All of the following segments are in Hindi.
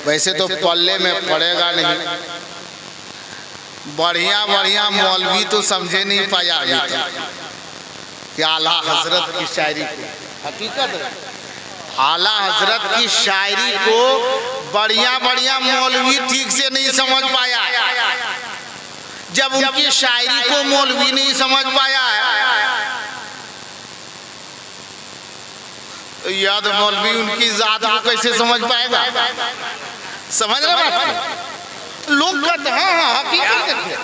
वैसे तो पल्ले में पड़ेगा नहीं। बढ़िया बढ़िया मौलवी तो समझे नहीं पाया अभी तक कि आला हजरत की शायरी को, हकीकत आला हजरत की शायरी को बढ़िया बढ़िया मौलवी ठीक से नहीं समझ पाया। जब उनकी शायरी को मौलवी नहीं समझ पाया तो याद मौलवी उनकी जात को कैसे समझ पाएगा? समझ रहे बात? लोग कहते हैं हाँ हकीकत देखिए,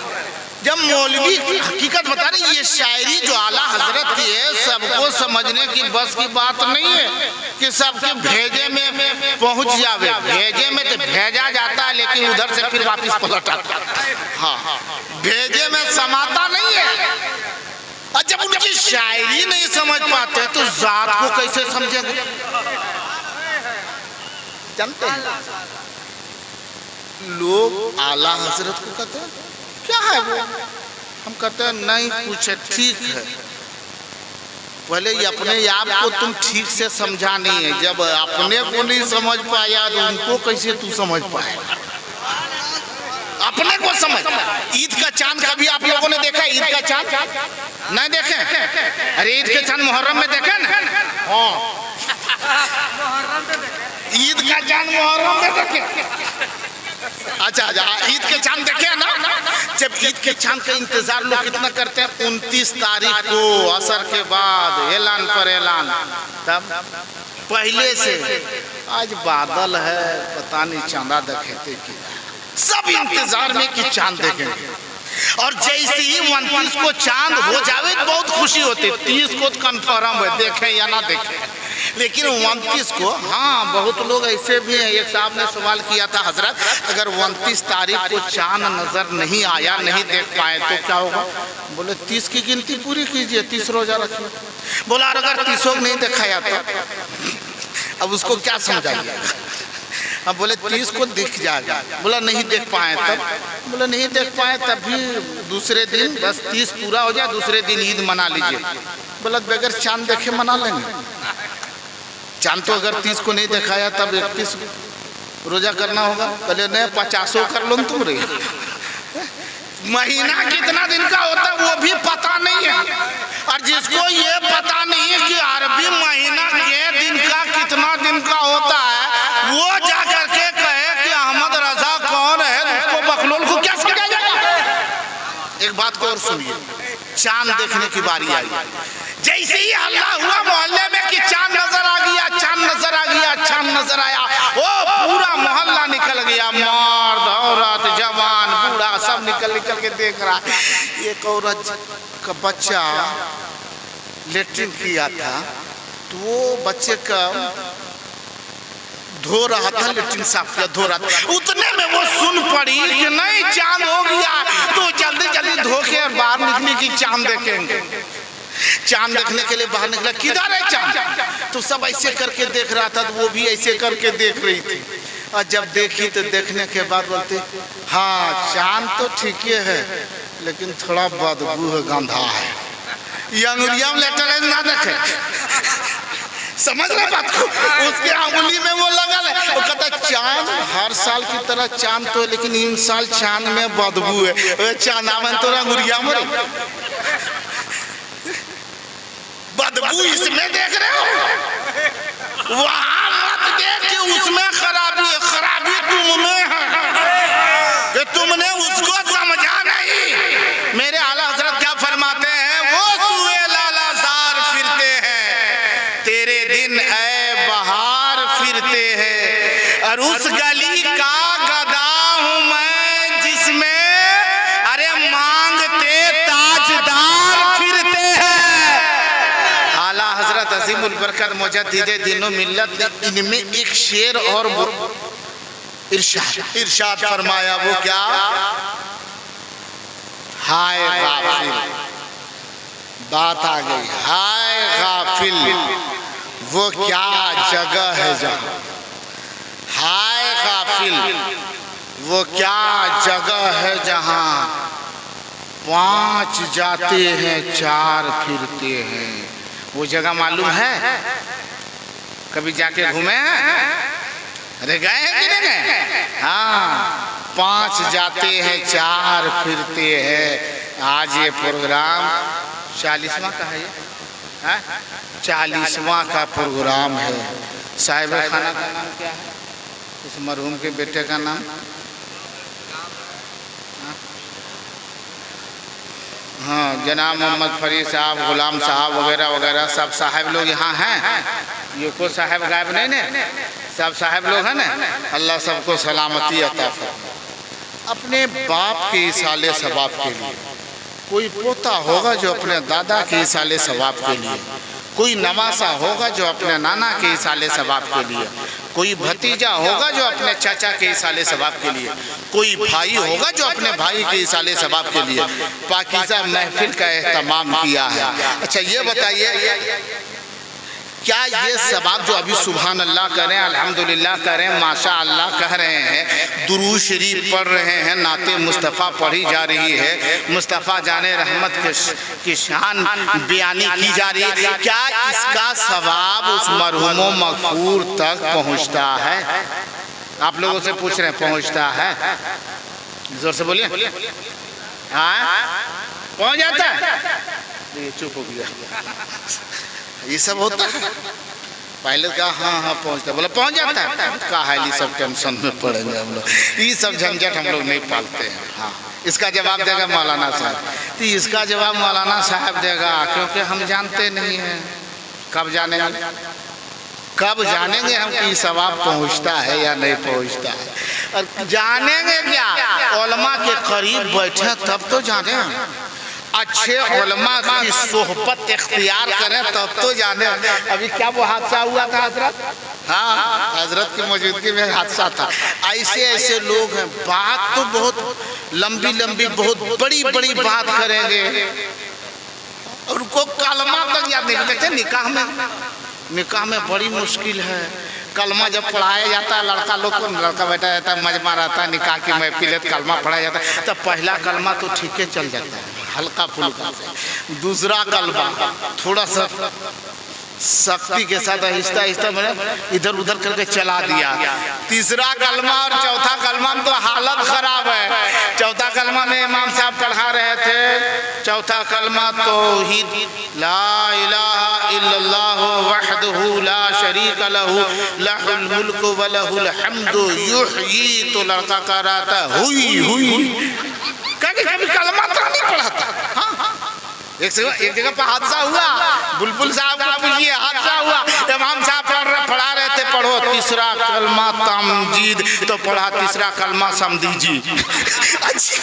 जब मौलवी हकीकत बता रहे ये शायरी जो आला हजरत की है सबको समझने की बस की बात नहीं है कि सबके भेजे में पहुंच जावे। भेजे में तो भेजा जाता है लेकिन उधर से फिर वापस पलट आता है। हाँ, भेजे में समाता नहीं है। और जब उनकी शायरी नहीं समझ पाते तो जात को कैसे समझेंगे? जानते हैं लोग आला हजरत को कहते हैं क्या है वो, हम कहते हैं नहीं कुछ है, ठीक है। पहले ये अपने आप को तुम ठीक से समझा नहीं है। जब अपने को नहीं समझ पाया तो उनको कैसे तू समझ पाएगा? अपने को समझ। ईद का चांद कभी आप लोगों ने देखा? ईद का चांद नहीं देखे? अरे ईद के चांद मुहर्रम में देखे ना? हाँ, ईद का चांद मुहर्रम में देखे। अच्छा ईद के चांद देखे ना? जब ईद के चांद का इंतजार लोग कितना करते हैं, 29 तारीख को असर के बाद ऐलान पर ऐलान, तब पहले से आज बादल है पता नहीं चांदा देखे कि सब इंतजार में कि चांद देखेंगे। और जैसे ही 29 को चांद हो जावे तो बहुत खुशी होती है। 30 को तो कंफर्म है देखें या ना देखें, लेकिन 29 को हाँ बहुत लोग ऐसे भी हैं। एक साहब ने सवाल किया था हजरत अगर 29 तारीख को चांद नजर नहीं आया, नहीं देख पाए तो क्या होगा? बोले 30 की गिनती पूरी कीजिए, 30 रोजा रखिए। बोला अगर 30 को नहीं दिखाया तो अब उसको क्या समझाइए? अब बोले 30 को दिख जाएगा। बोला नहीं देख पाए तब? बोला नहीं देख पाए तब भी दूसरे दिन बस 30 पूरा हो जाए, दूसरे दिन ईद मना लीजिए। बोला बगैर चांद देखे मना लेंगे? चांद तो अगर 30 को नहीं दिखाया तब 31 रोजा करना होगा। पहले नहीं 50 कर लो तुम रे। महीना कितना दिन का होता है वो भी पता नहीं है। और जिसको ये पता नहीं है कि अरबी महीना ये दिन का कितना दिन का होता है, वो जाकर के कहे कि अहमद रजा कौन है, उसको बकलोल को क्या समझा जाएगा? एक बात को और सुनिए, चांद देखने की बारी आई। जैसे ही हल्ला हुआ मोहल्ले में कि चांद नजर आ गया, चांद नजर आ गया, चांद नजर आया, वो पूरा मोहल्ला निकल गया। मर्द औरत जवान बूढ़ा सब निकल के देख रहा। एक औरत का बच्चा लेटरिन किया था तो वो बच्चे का धो रहा था, लेटरिन साफ किया धो रहा था, उतने में वो सुन पड़ी कि नहीं चांद हो गया, तो जल्दी जल्दी धो के बाहर निकली कि चांद देखेंगे। चांद देखने के लिए बाहर निकला, किधर है चांद? तो सब ऐसे करके देख रहा था, तो वो भी ऐसे करके देख रही थी। और जब देखी तो देखने के बाद बोलते हाँ चांद तो ठीक है लेकिन थोड़ा बदबू है, गंधा है। ये अंगुलिया में लेटर ना देखे, समझ रहे बात को? उसके अंगुली में वो लगा है, वो कहता चांद हर साल की तरह चांद तो है लेकिन इन साल चांद में बदबू है। चांदा में तो अंगुलिया में बदबू इसमें देख रहे हो, वहां मत देख कि उसमें खराबी है, खराबी तुम में है कि तुमने उसको समझा नहीं। मेरे आला हजरत क्या फरमाते हैं, वो सुए लालाजार फिरते हैं, तेरे दिन ऐ बहार फिरते हैं, और उस गली का गदा हूं मैं जिसमें अरे मांगते ताजदार फिरते हैं। हजरत अजीमुल बरकत मुजद्दिदे दीनो मिल्लत ने इनमें एक शेर और इरशाद फरमाया। वो क्या? हाय गाफिल, बात आ गई। हाय गाफिल वो क्या जगह है जहां, हाय गाफिल वो क्या जगह है जहां 5 जाते हैं 4 फिरते हैं। वो जगह मालूम है? कभी जाके घूमे हैं? अरे गए हैं कि नहीं गए? हाँ, 5 जाते हैं 4 फिरते हैं। आज ये प्रोग्राम 40वां का है, 40वां का प्रोग्राम है। साहिब खाना का नाम क्या है? इस मरहूम के बेटे का नाम? हाँ, जनाब मोहम्मद फरीद साहब, गुलाम साहब वगैरह वगैरह सब साहब लोग यहाँ हैं। ये को साहब गायब नहीं ने, सब साहब लोग हैं ना। अल्लाह सबको सलामती अता फरमाए। अपने बाप के इसाले सवाब के लिए कोई पोता होगा जो अपने दादा के इसाले सवाब के लिए, कोई नवासा होगा जो अपने नाना के इसाले सवाब के लिए, कोई भतीजा होगा जो अपने चाचा के इसाले सवाब के लिए, कोई भाई होगा जो अपने भाई के इसाले सवाब के लिए पाकीज़ा महफिल का एहतमाम किया है। अच्छा ये बताइए, क्या ये सवाब जो अभी सुभान अल्लाह करें, अल्हम्दुलिल्लाह करें, माशा अल्लाह कह रहे हैं, दुरूद शरीफ पढ़ रहे हैं, नाते मुस्तफ़ा पढ़ी जा रही है, मुस्तफ़ा जाने रहमत की शान बयानी की जा रही है, क्या इसका सवाब उस मरहूम मग़फ़ूर तक पहुँचता है? आप लोगों से पूछ रहे हैं, पहुँचता है? जोर से बोलिए। हाँ, पहुँच जाता है? चुप हो गया। ये सब होता है। पहले कहा हाँ हाँ पहुँचता, बोला पहुँच जाता है। कहा है सब टेंशन में पड़ेंगे हम लोग, ये सब झंझट हम लोग नहीं पालते हैं। हाँ, इसका जवाब देगा मौलाना साहब। तो इसका जवाब मौलाना साहब देगा, क्योंकि हम जानते नहीं हैं। कब जानेंगे? कब जानेंगे हम कि सवाब पहुँचता है या नहीं पहुँचता है? और जानेंगे क्या? उलमा के करीब बैठे तब तो जाने, अच्छे उलमा की सोहबत इख्तियार करें तब तो जाने। अभी क्या वो हादसा हुआ था हजरत? हाँ, हजरत की मौजूदगी में हादसा था। ऐसे ऐसे लोग हैं, बात तो बहुत लंबी लंबी, बहुत बड़ी बड़ी बात करेंगे और उनको कलमा तक याद नहीं करते। निकाह में बड़ी मुश्किल है। कलमा जब पढ़ाया जाता है लड़का लोग को, लड़का बैठा रहता है, मजमा रहता है, निकाह की महफिल है, कलमा पढ़ाया जाता है, तब पहला कलमा तो ठीक है चल जाता है, हल्का फुल्का। दूसरा कलमा थोड़ा सा सख्ती के साथ आहिस्ता आहिस्ता मैंने इधर उधर करके चला दिया। तीसरा कलमा और चौथा कलमा में तो हालत खराब है। चौथा कलमा में इमाम साहब पढ़ा रहे थे, चौथा कलमा तौहीद ला इलाहा इल्लल्लाह वहदहू ला शरीक लहू लहुल मुल्कु व लहुल हम्दु युहयी, तो लड़का कह रहा था हुई। कभी कलमा तो नहीं पढ़ा था। हाँ, एक जगह पर हादसा हुआ, बुलबुल साहब को पूछिए, हादसा हुआ, इमाम साहब पढ़ा रहे थे, पढ़ो तीसरा कलमा तमजीद, तो पढ़ा तीसरा कलमा समदीजी। अच्छी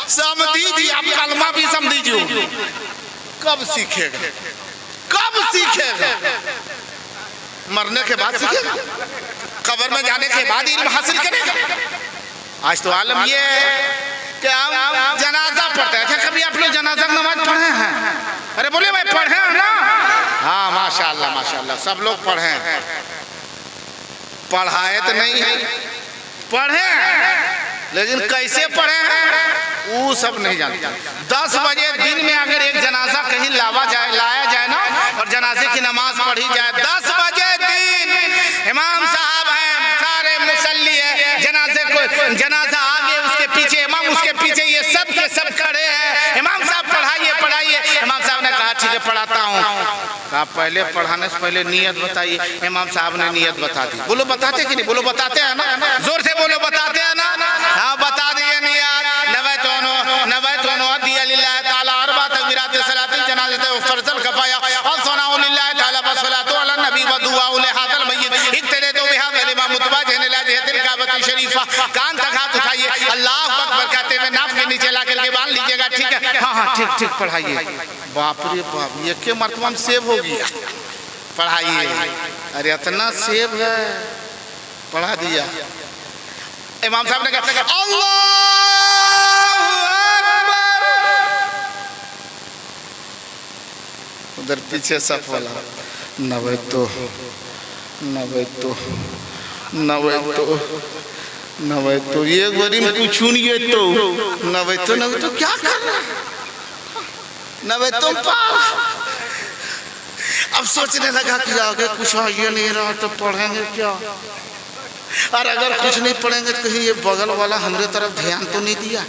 समदीजी, आप कलमा भी समदीजी हो। कब सीखेगा? कब सीखेगा? मरने के बाद सीखेगा, कब्र में जाने के बाद इल्म हासिल करेगा। आज तो आलम ये कि हम जनाजा पढ़ते हैं। अच्छा, कभी आप लोग जनाजा की नमाज पढ़े हैं? अरे बोले भाई पढ़े हैं ना? हाँ, माशाअल्लाह माशाअल्लाह, सब लोग पढ़े हैं। पढ़ाए तो नहीं है, पढ़े हैं, लेकिन कैसे पढ़े हैं वो सब नहीं जानते। 10 बजे दिन में अगर एक जनाजा कहीं लाया जाए ना और जनाजे की नमाज पढ़ी जाए, 10 बजे दिन इमाम साहब हैं, सारे मुसल्ली है, जनाजा आगे, उसके पीछे इमाम, उसके पीछे ये सब के सब खड़े हैं। इमाम साहब पढ़ाइए। इमाम साहब ने कहा ठीक है पढ़ाता हूँ। कहा पहले पढ़ाने से पहले नियत बताइए। इमाम साहब ने नियत बता दी। बोलो बताते कि नहीं? बोलो बताते हैं ना? जोर से बोलो बताते हैं ना? हाँ, बता दिए नियत। नवैतुन दिया लिल्लाह ताला अरबा तकबीरात सलातिन जनाज़त व फर्जल कफाया और सनाउ लिल्लाह ताला व सलातु अला नबी व दुआउ लिहादल मय्यित इक्तरे तो बिहादिल इमाम मुतबाजह ला जहतिल काबती शरीफा। कान तक हाथ उठाइए, अल्लाहु अकबर कहते हुए नाक के नीचे ला करके बांध लीजिएगा। ठीक है? हाँ, ठीक पढ़ाइए। बाप रे बाप, ये के मर्तबा में सेव हो गया। पढ़ाइए। अरे इतना सेव है, पढ़ा दिया। इमाम साहब ने कहा अल्लाहु अकबर। उधर पीछे सफ वाला नवैतो एक बारी में कुछ नहीं तो नवैतो क्या कर रहा? नवैतो अब सोचने लगा कि आगे कुछ आ ये नहीं रहा तो पढ़ेंगे क्या, और अगर कुछ नहीं पढ़ेंगे तो कहीं ये बगल वाला हमारे तरफ ध्यान तो नहीं दिया।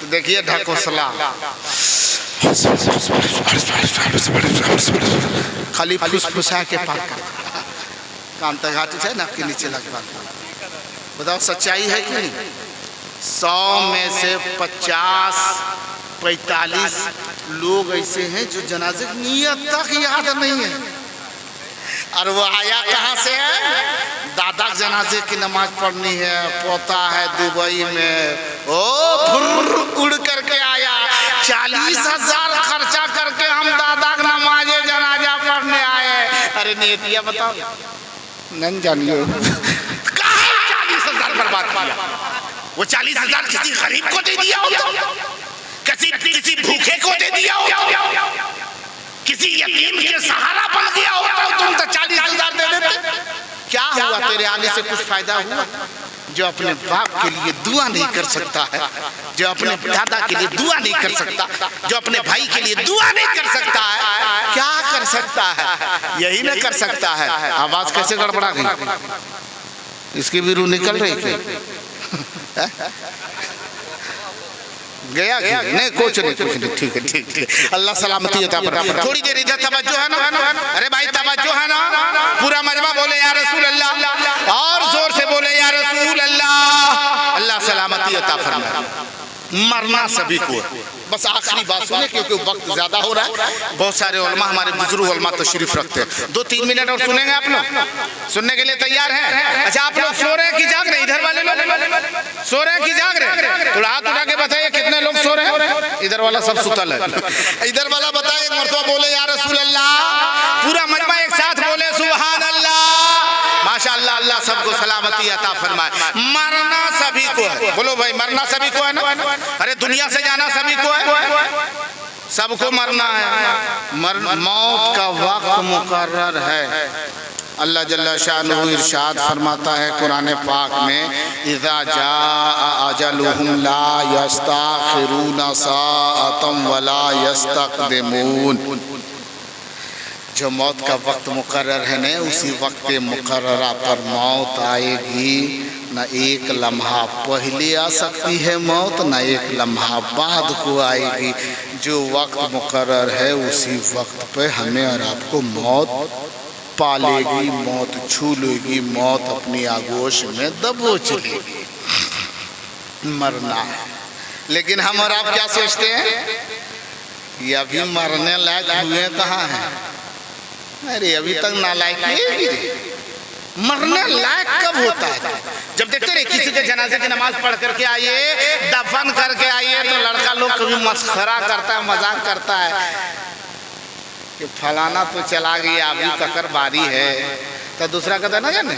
तो देखिए ढकोसला खाली फुसफुसा के पार काम तक घाटी है ना के नीचे लग पाता। बताओ सच्चाई है कि नहीं? 100 में से 50-45 लोग ऐसे हैं जो जनाजे की नियत तक याद नहीं है, और वो आया कहाँ से है? दादा जनाजे की नमाज पढ़नी है, पोता है दुबई में, ओ उड़ करके आया, 40,000 खर्चा करके हम दादा का नमाजे जनाजा पढ़ने आए। अरे नियतिया बताओ, नहीं जानिए कहाँ 40,000 बर्बाद किया? वो 40,000 किसी गरीब को दे दिया हो, किसी भूखे को दे दिया हो, किसी यतीम के सहारा बन गया हो तो तुम तो 40,000 दे देते। क्या हुआ? तेरे आने से कुछ फायदा हुआ? जो अपने बाप के लिए दुआ नहीं कर सकता है, जो अपने दादा के लिए दुआ नहीं कर सकता, जो अपने भाई के लिए दुआ नहीं कर सकता है, क्या कर सकता है? यही ना कर सकता है। आवाज कैसे गड़बड़ा गई? इसकी भी रूह निकल रही थी। गया नहीं कुछ नहीं ठीक है ठीक है। अल्लाह सलामती अता फरमाए। थोड़ी देर इधर तवज्जो है ना? अरे भाई तवज्जो है ना? पूरा मजमा बोले या रसूल अल्लाह, और जोर से बोले या रसूल अल्लाह। अल्लाह सलामती अता फरमाए। मरना सभी को है। बस आखिरी बात सुने क्योंकि वक्त ज्यादा हो रहा है। बहुत सारे उलमा हमारे बुजुर्ग उलमा तशरीफ रखते हैं। 2-3 मिनट और सुनेंगे आप लोग? सुनने के लिए तैयार हैं? अच्छा आप लोग सो रहे हैं कि जाग रहे? इधर वाले लोग सो रहे हैं कि जाग रहे हैं? थोड़ा हाथ उठा के बताइए कितने लोग सो रहे हैं? इधर वाला सब सुतल है। इधर वाला बताए एक मरतबा बोले या रसूल अल्लाह। पूरा मजमा एक साथ बोले सुभान अल्लाह। माशाअल्लाह, अल्लाह सबको सलामती अता फरमाए। मरना सभी को है। बोलो भाई मरना सभी को है ना? अरे दुनिया से जाना सभी को है, सबको मरना है। मौत का वक्त मुकर्रर है। अल्लाह जल्ला शानुहु इरशाद फरमाता है कुरान पाक में, इज़ा जाअ अजलुहुम ला यस्ताखिरूना साअतम वला यस्तक़दिमून। जो मौत का वक्त मुकर्रर है न, उसी वक्त मुकर्ररा पर मौत आएगी। न एक लम्हा पहले आ सकती है मौत, न एक लम्हा बाद को आएगी। जो वक्त मुकर्रर है उसी वक्त पे हमें और आपको मौत पालेगी, मौत छू लेगी, मौत अपनी आगोश में दबोच लेगी। मरना है। लेकिन हम और आप क्या सोचते हैं? ये अभी मरने लायक हुए कहाँ हैं? अरे अभी तक नालायक है। मरने लायक कब होता है? जब देखते रहे किसी के जनाजे की नमाज पढ़ करके आइए, दफन करके आइए, तो लड़का लोग कभी मस्खरा करता है, मजाक करता है कि फलाना तो चला गया, अभी ककर बारी है। तो दूसरा कहता है ना जाने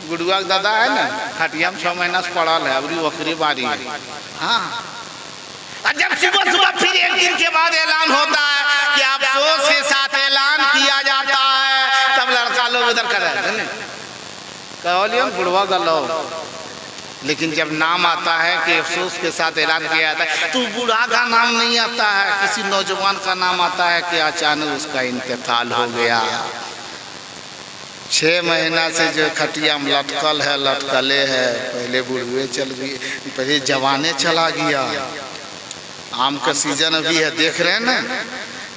गुड़ुआ दादा है ना, खटिया में 6 महीना से पड़ल है, अभी वक्री बारी है। हाँ, और जब सुबह सुबह फिर एक दिन के बाद ऐलान होता है कि अफसोस के साथ ऐलान किया जाता है, तब लड़का लोग इधर कर रहे हैं बुढ़वा गलो। लेकिन जब नाम आता है कि अफसोस के साथ ऐलान किया जाता है, तो बूढ़ा का नाम नहीं आता है, किसी नौजवान का नाम आता है कि अचानक उसका इंतकाल हो गया। 6 महीना से जो खटिया में लटकल है, लटकले है, पहले बुढ़वे चल गए, पहले जवाने चला गया। आम का सीजन अभी है, देख रहे हैं ना?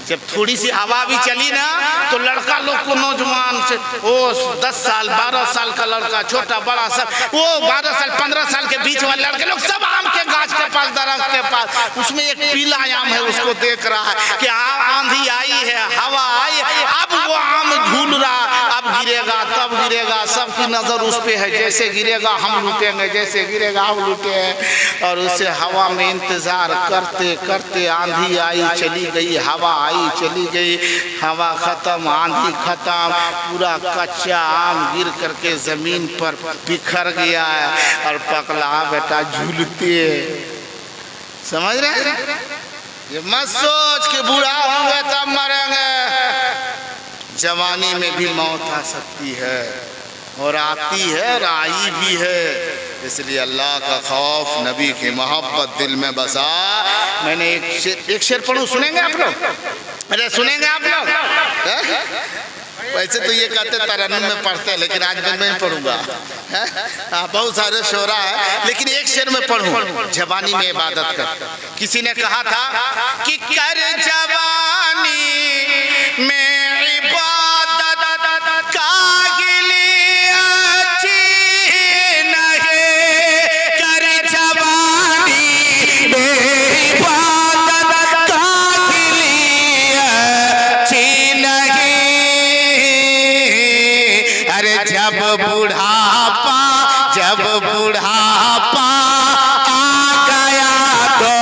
जब थोड़ी सी हवा भी चली ना, तो लड़का लोग को नौजवान से वो 10 साल 12 साल का लड़का, छोटा बड़ा सब, वो 12 साल 15 साल के बीच वाले लड़के लोग सब आम के गाछ के पास, दरख्त के पास, उसमें एक पीला आम है, उसको देख रहा है कि आंधी आई है, हवा आई, अब वो आम झूल रहा, अब गिरेगा तब गिरेगा, सबकी नजर उस पे है, जैसे गिरेगा हम लूटेंगे, जैसे गिरेगा हम लूटेंगे। और उसे हवा में इंतजार करते करते आंधी आई चली गई, हवा आई चली गई, हवा खत्म, आंधी खत्म, पूरा कच्चा आम गिर करके जमीन पर बिखर गया है। और पकला बेटा झूलते, समझ रहे हैं? ये मत सोच कि बूढ़ा होंगे तब मरेंगे, जवानी में भी मौत आ सकती है, और आती है और आई भी है। इसलिए अल्लाह का खौफ, नबी की मोहब्बत दिल में बसा मैंने एक शेर पढ़ूं, सुनेंगे आप लोग? अरे सुनेंगे आप लोग? वैसे तो ये कहते तरन्नुम में पढ़ते हैं, लेकिन आज मैं नहीं पढ़ूंगा। बहुत सारे शोरा है, लेकिन एक शेर में पढ़ूं। जवानी में इबादत कर। किसी ने कहा था कि कर जवानी में इबादत कागिली अच्छी नहीं, कर जवानी में इबादत कागिली अच्छी नहीं। अरे जब बुढ़ापा आ गया तो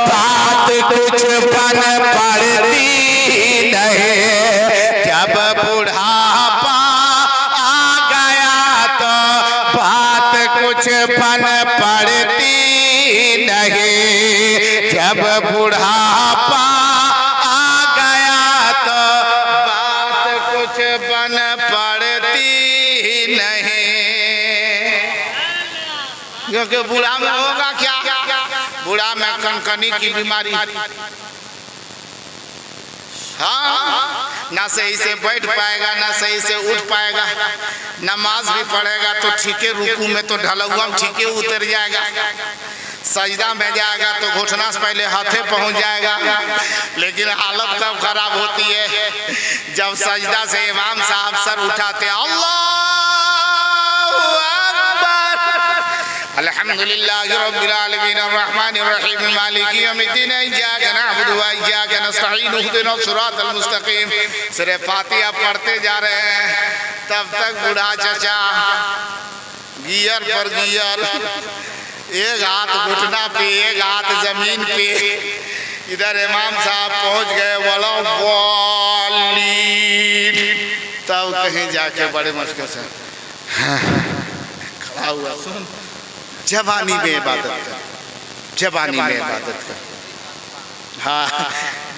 बात कुछ बन पड़ती नहीं। जब बुढ़ापा आ गया तो बात कुछ बन पड़ती नहीं। जब बुढ़ापा आ गया तो बात कुछ बन पड़ती नहीं। क्योंकि बूढ़ा में होगा क्या? बूढ़ा में कनकनी की बीमारी, हाँ, ना सही से बैठ पाएगा, ना सही से उठ पाएगा। नमाज भी पढ़ेगा तो ठीके, रुकू में तो ढलुआ में ठीके उतर जाएगा। सजदा में जाएगा तो घुटना से पहले हाथे पहुंच जाएगा। लेकिन हालत कब खराब होती है? जब सजदा से इमाम साहब सर उठाते, अल्लाह अल्हम्दुलिल्लाह रब्बिल आलमीन अर्रहमानिर रहीम मालिकी यौमिद्दीन इय्याका नअबुदु व इय्याका नस्तईन इहदिनस सिरातल मुस्तकीम। सूरह फातिहा पढ़ते जा रहे हैं, तब तक बूढ़ा चचा गियर पर गियर, एक हाथ घुटना पे, एक हाथ जमीन पे। इधर इमाम साहब पहुंच गए, वला वालीन। तब कहीं जाके बड़े मुश्किल से खड़ा हुआ, सुन, जवानी में इबादत कर, जवानी में इबादत कर। हाँ,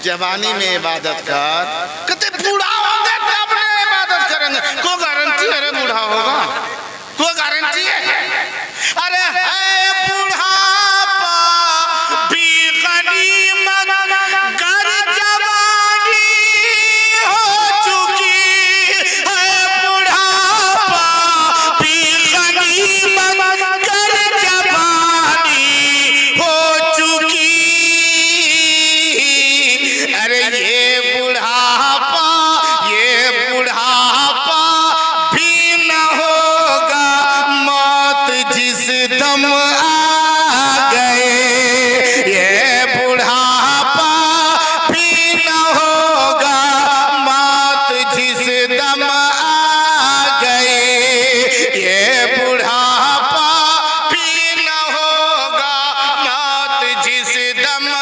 जवानी में इबादत कर। कहते बूढ़ा होंगे तब ने इबादत करेंगे। कोई गारंटी? अरे बूढ़ा होगा, कोई गारंटी है? अरे है बुढ़ापा भी गनीमत, कर जवानी हो चुकी है। बुढ़ापा भी गनीमत, कर जवानी हो चुकी। अरे ये बुढ़ापा भी न होगा मौत जिस दम आ गए। ये बुढ़ापा भी न होगा मौत जिस दम आ गए। ये बुढ़ापा भी न होगा मौत जिस दम आ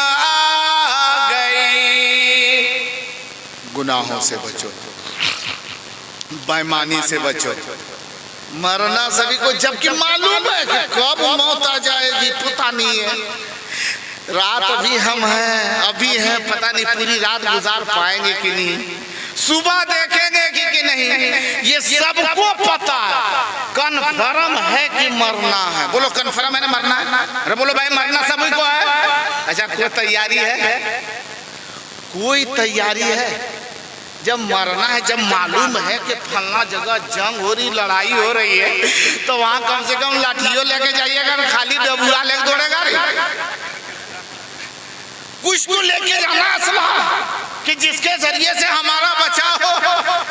गई। गुनाहों से बचो, बेईमानी से बचो। मरना सभी को, जबकि मालूम है कि कब मौत आ जाएगी पता नहीं है। रात अभी हम हैं, अभी हैं, पता नहीं पूरी रात गुजार पाएंगे कि नहीं, सुबह देखेंगे कि नहीं, ये सबको पता है। कन्फर्म है कि मरना है। बोलो कन्फर्म है ना मरना है? अरे बोलो भाई, मरना सभी को है। अच्छा, कोई तैयारी है? कोई तैयारी है? जब मरना है, जब मालूम है कि फलना जगह जंग हो रही, लड़ाई हो रही है, तो वहां कम से कम लाठियों लेके जाइएगा, खाली डबुआ लेके दौड़ेगा रे। कुछ तो लेके जाना असला, कि जिसके जरिए से हमारा बचाव हो।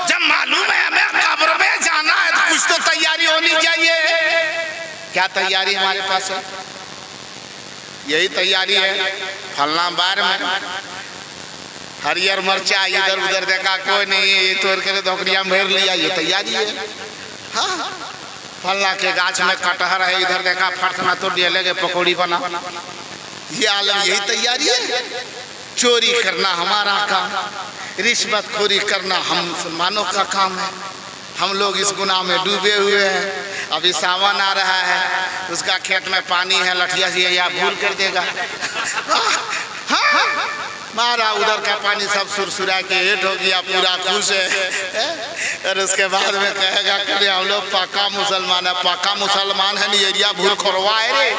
जब मालूम है हमें कब्र में जाना है, तो कुछ तो तैयारी होनी चाहिए। क्या तैयारी हमारे पास है? यही तैयारी है। फलना बार में हरियर मरचा, इधर उधर देखा कोई नहीं, ये तोड़ के धोकरिया में घेर लिया, ये तैयारी है। हाँ, फलना के गाछ में कटहर है, इधर देखा फर्श में तोड़ दिया, लेके पकौड़ी बना। ये आलम, यही तैयारी है। चोरी करना हमारा काम, रिश्वतखोरी करना हम मुसलमानों का काम है। हम लोग इस गुनाह में डूबे हुए हैं। अभी सावन आ रहा है, उसका खेत में पानी है, लठिया से या भूल कर देगा। हाँ, मारा उधर का पानी सब सुरसुरा के हेट हो गया, पूरा खुश है। और उसके बाद में कहेगा कि हम लोग पक्का मुसलमान है। पक्का मुसलमान है नहीं, एरिया भूल खोरवाए रे।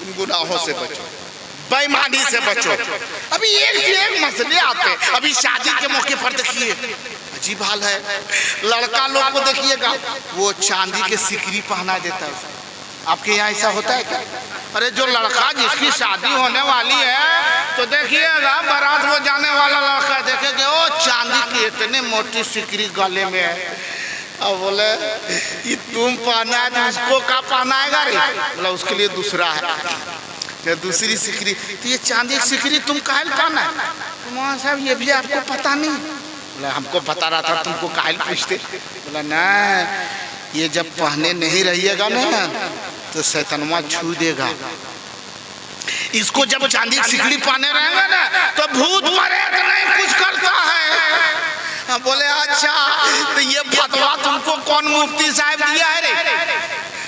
इन गुनाहों से बचो, बेईमानी से बचो। अभी एक से एक मसले आते हैं। अभी शादी के मौके पर देखिए अजीब हाल है, लड़का लोग को देखिएगा वो चांदी के सिकरी पहना देता है। आपके यहाँ ऐसा होता है क्या? अरे जो लड़का जिसकी शादी होने वाली है तो देखिएगा बारात वो जाने वाला लड़का देखेगा वो चांदी की इतने मोटी सिकरी गले में है। अब बोले ये तुम पहना है तो उसको क्या पहनाएगा रे? बोला उसके लिए दूसरा है, दूसरी सिकरी। तो ये चांदी की सिकरी तुम काहे पहना है? तो मौलाना साहब ये भी आपको पता नहीं? बोला हमको पता रहा था, तुमको काहे पूछते? बोला ना ये जब पहने नहीं रहिएगा ना तो शैतानवा छू देगा। इसको जब चांदी की सिकड़ी पहने रहेगा ना तो भूत प्रेत नहीं कुछ करता है। बोले अच्छा तो ये फतवा तुमको कौन मुफ्ती साहब दिया है रे?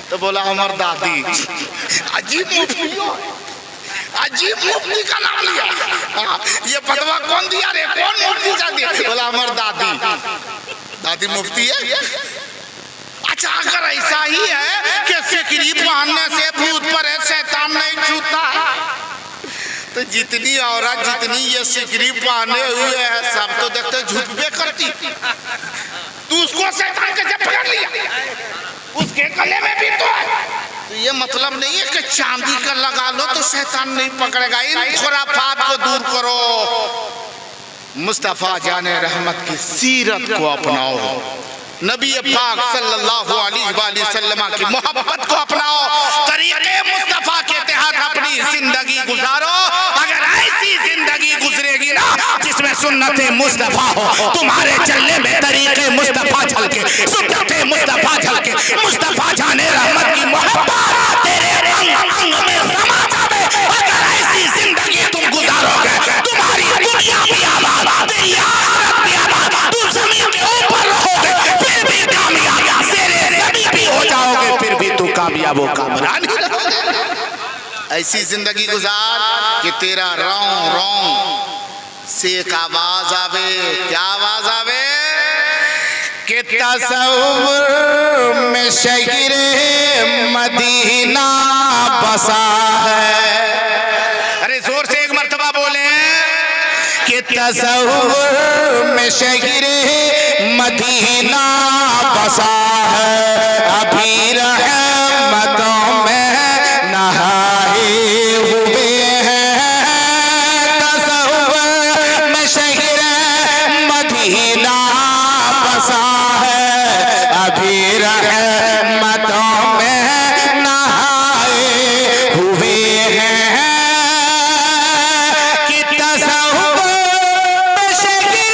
तो बोला हमार दादी। अजीब मुफ्ती, अजीब मुफ्ती का नाम लिया। ये फतवा कौन दिया रे? कौन मुफ्ती साहब दिया? बोला हमार दादी। दादी मुफ्ती है? अच्छा अगर ऐसा ही है कि सिकरी पहनने से भूत प्रेत शैतान नहीं छूता तो जितनी औरत जितनी ये सिकरी पहने हुए है सब तो देखते झुकबे करती। तू उसको शैतान कैसे पकड़ लिया? उसके गले में भी तो है। तो ये मतलब नहीं है कि चांदी का लगा लो तो शैतान नहीं पकड़ेगा। इन खुराफात को दूर करो, मुस्तफा जाने रहमत की सीरत को अपनाओ, नबी पाक सल्लल्लाहु अलैहि वसल्लम की मोहब्बत को अपनाओ, तरीके मुस्तफा के तहत अपनी जिंदगी गुजारो। अगर ऐसी जिंदगी गुजरेगी ना जिसमें सुन्नते मुस्तफा हो, तुम्हारे चलने में तरीके मुस्तफा झलके, सुन्नते मुस्तफा झलके, मुस्तफा जाने रहमत की मोहब्बत तेरे अंग में समा जावे। अगर ऐसी जिंदगी तुम गुजारोगे तुम्हारी दुनिया भी आबाद, तेरी आखिरत भी आबाद, तुम जमीन के ऊपर रहोगे फिर भी कामयाब, तेरे नबी भी हो जाओगे फिर भी तू कामयाब हो कामरान। ऐसी जिंदगी गुजार कि तेरा रौं रौं से एक आवाज आवे। क्या आवाज आवे? कि तसव्वुर में शहरे मदीना बसा है। अरे जोर से एक मर्तबा बोले कि तसव्वुर में शहरे मदीना बसा है। अभी रहमतों में नहाए हुए हैं, तसव्वुर में शहरे मदीना बसा है। अभी रहमतों में नहाए हुए हैं कि तसव्वुर में शहरे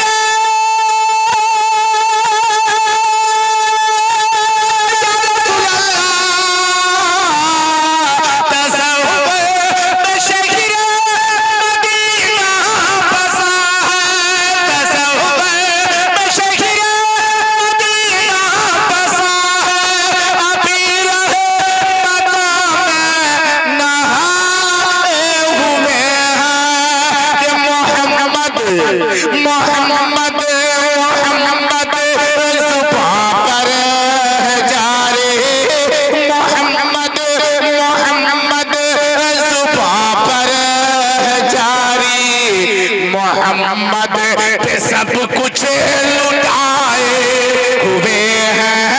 मोहम्मद पे सब कुछ लुटाए हुए हैं।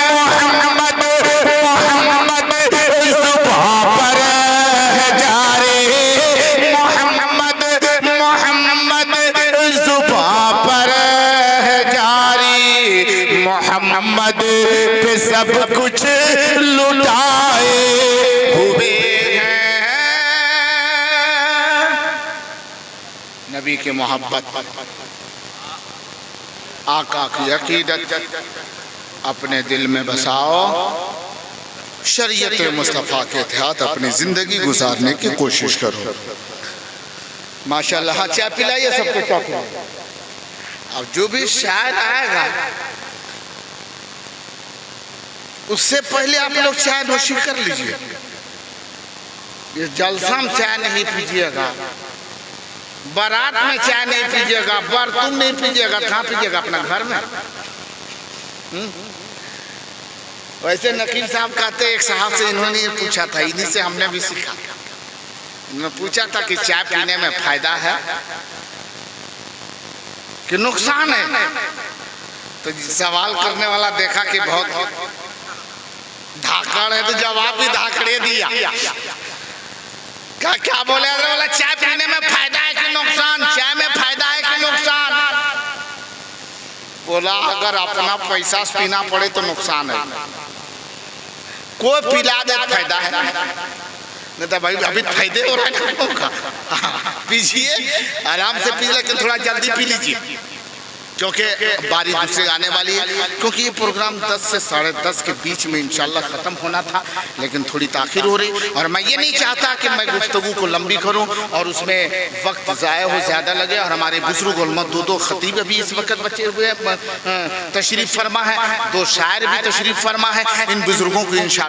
मोहम्मद मोहम्मद सुबह पर जारे, मोहम्मद मोहम्मद सुबह पर जारी, मोहम्मद पे सब कुछ लुटाए हुए हैं। नबी की मोहब्बत, आका की अकीदत अपने दिल में बसाओ, शरीयत मुस्तफ़ा के तहत अपनी जिंदगी गुजारने की कोशिश करो। माशाल्लाह चाय पिलाइए सबको चाय। अब जो भी शायर आएगा उससे पहले आप लोग चाय नोशी कर लीजिए। ये जलसा में चाय नहीं पीजिएगा, बारात में चाय नहीं पीजिएगा, बर्तन नहीं पीजिएगा। कहाँ पीजिएगा? अपना घर में। वैसे नकील साहब कहते एक साहब से इन्होंने ये पूछा था, इन्हीं से हमने भी सीखा। मैं पूछा था कि चाय पीने में फायदा है कि नुकसान है, तो सवाल करने वाला देखा कि बहुत धाकड़ है, तो जवाब भी धाकड़े दिया। क्या बोले? बोला चाय पीने में फायदा है कि नुकसान, चाय में फायदा है कि नुकसान? बोला अगर अपना पैसा पीना पड़े तो नुकसान है, कोई पिला दे फायदा है, नहीं तो भाई अभी फायदे हो रहा है, पीजिए आराम से पी, लेकिन थोड़ा जल्दी पी लीजिए क्योंकि बारी दूसरे आने वाली है। क्योंकि ये प्रोग्राम 10 से 10:30 के बीच में इंशाल्लाह ख़त्म होना था, लेकिन थोड़ी ताख़ीर हो रही, और मैं ये नहीं चाहता कि मैं गुफ्तगू को लंबी करूं और उसमें वक्त ज़ाया हो, ज़्यादा लगे। और हमारे बुजुर्ग उलमा 2 खतीब अभी इस वक्त बचे हुए तशरीफ़ फरमा है, 2 शायर भी तशरीफ़ फरमा है। इन बुजुर्गों को इंशाल्लाह